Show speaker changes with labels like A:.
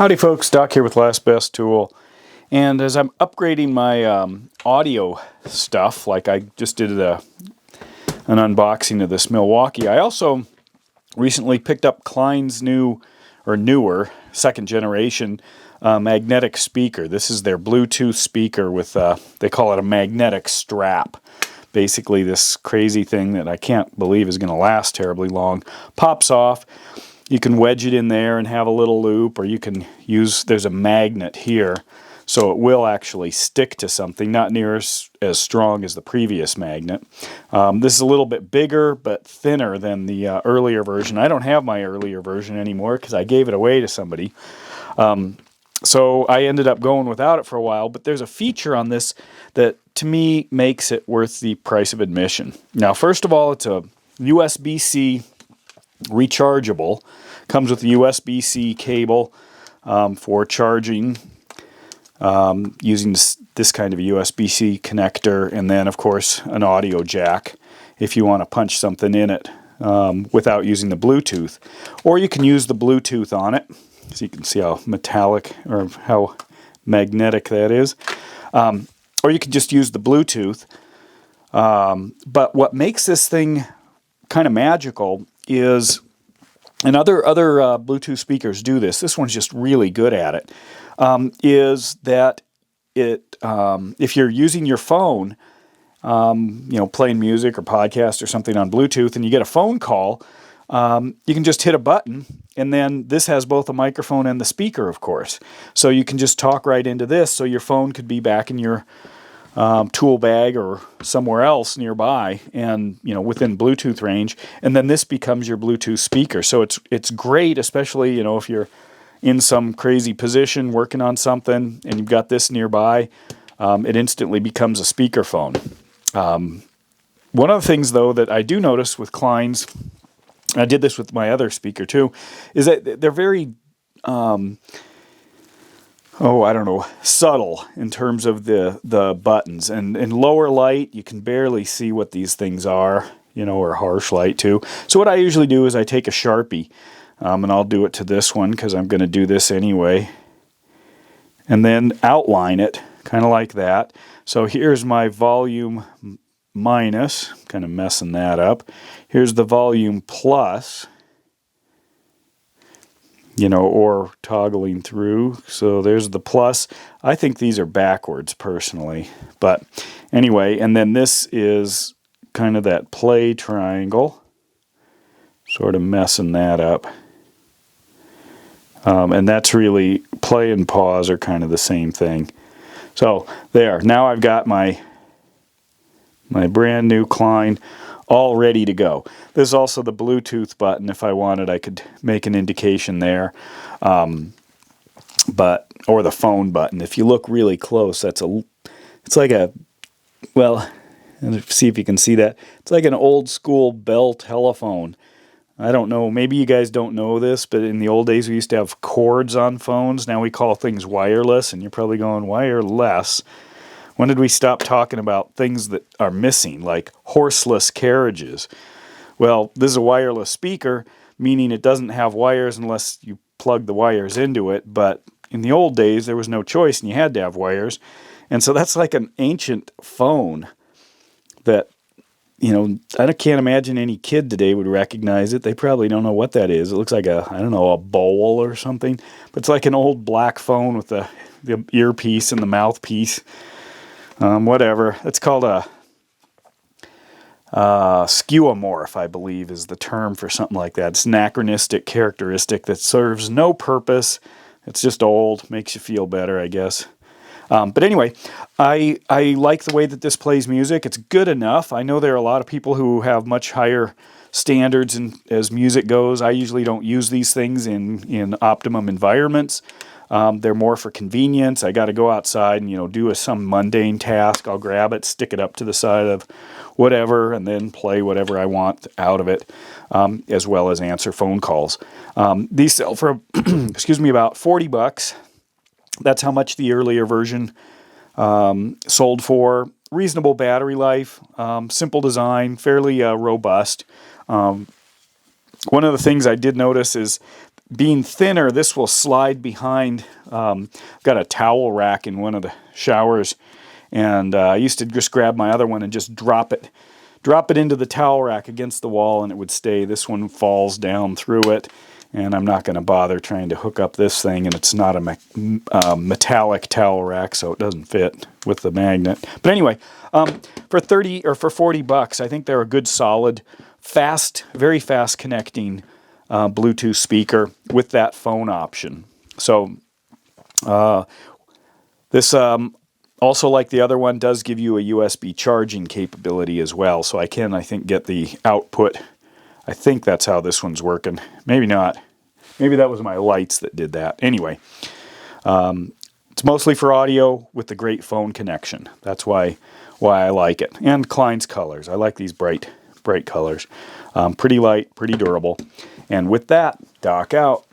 A: Howdy folks, Doc here with Last Best Tool. And as I'm upgrading my audio stuff, like I just did an unboxing of this Milwaukee, I also recently picked up Klein's newer, second generation magnetic speaker. This is their Bluetooth speaker with, they call it a magnetic strap. Basically this crazy thing that I can't believe is going to last terribly long. Pops off. You can wedge it in there and have a little loop, or you can use, there's a magnet here, so it will actually stick to something, not near as strong as the previous magnet. This is a little bit bigger, but thinner than the earlier version. I don't have my earlier version anymore because I gave it away to somebody. So I ended up going without it for a while, but there's a feature on this that, to me, makes it worth the price of admission. Now, first of all, it's a Usbc Rechargeable. Comes with a Usbc cable for charging using this kind of a USB-C connector, and then of course an audio jack if you want to punch something in it without using the Bluetooth. Or you can use the Bluetooth on it, so you can see how metallic or how magnetic that is. Or you can just use the Bluetooth. But what makes this thing kind of magical is, and other Bluetooth speakers do this, this one's just really good at it, is that if you're using your phone, playing music or podcast or something on Bluetooth, and you get a phone call, you can just hit a button, and then this has both a microphone and the speaker, of course. So you can just talk right into this, so your phone could be back in your tool bag or somewhere else nearby, and within Bluetooth range, and then this becomes your Bluetooth speaker. So it's great, especially if you're in some crazy position working on something and you've got this nearby. It instantly becomes a speakerphone. One of the things though that I do notice with Klein's, I did this with my other speaker too, is that they're very subtle in terms of the buttons. And in lower light, you can barely see what these things are, or harsh light too. So what I usually do is I take a Sharpie, and I'll do it to this one because I'm going to do this anyway, and then outline it, kind of like that. So here's my volume minus, kind of messing that up. Here's the volume plus, or toggling through. So there's the plus. I think these are backwards personally, but anyway, and then this is kind of that play triangle, sort of messing that up. And that's really, play and pause are kind of the same thing. So there, now I've got my brand new Klein all ready to go. There's also the Bluetooth button. If I wanted, I could make an indication there. Or the phone button. If you look really close, it's like a, well, see if you can see that. It's like an old school Bell telephone. I don't know, maybe you guys don't know this, but in the old days we used to have cords on phones. Now we call things wireless, and you're probably going, wireless? When did we stop talking about things that are missing, like horseless carriages? Well, this is a wireless speaker, meaning it doesn't have wires unless you plug the wires into it. But in the old days, there was no choice, and you had to have wires. And so that's like an ancient phone that, I can't imagine any kid today would recognize it. They probably don't know what that is. It looks like a bowl or something. But it's like an old black phone with the earpiece and the mouthpiece. Whatever. It's called a skeuomorph, I believe, is the term for something like that. It's an anachronistic characteristic that serves no purpose. It's just old, makes you feel better, I guess. But anyway, I like the way that this plays music. It's good enough. I know there are a lot of people who have much higher standards as music goes. I usually don't use these things in optimum environments. They're more for convenience. I got to go outside and do some mundane task. I'll grab it, stick it up to the side of whatever, and then play whatever I want out of it, as well as answer phone calls. These sell for about $40. That's how much the earlier version sold for. Reasonable battery life, simple design, fairly robust. One of the things I did notice is being thinner, this will slide behind. I've got a towel rack in one of the showers, and I used to just grab my other one and just drop it into the towel rack against the wall, and it would stay. This one falls down through it, and I'm not going to bother trying to hook up this thing, and it's not a metallic towel rack, so it doesn't fit with the magnet. But anyway, for 30 or for 40 bucks, I think they're a good, solid, fast, very fast connecting Bluetooth speaker with that phone option. So this also, like the other one, does give you a USB charging capability as well. So I think, get the output. I think that's how this one's working. Maybe not. Maybe that was my lights that did that. Anyway, it's mostly for audio with the great phone connection. That's why I like it. And Klein's colors. I like these bright colors. Pretty light, pretty durable. And with that, Doc out.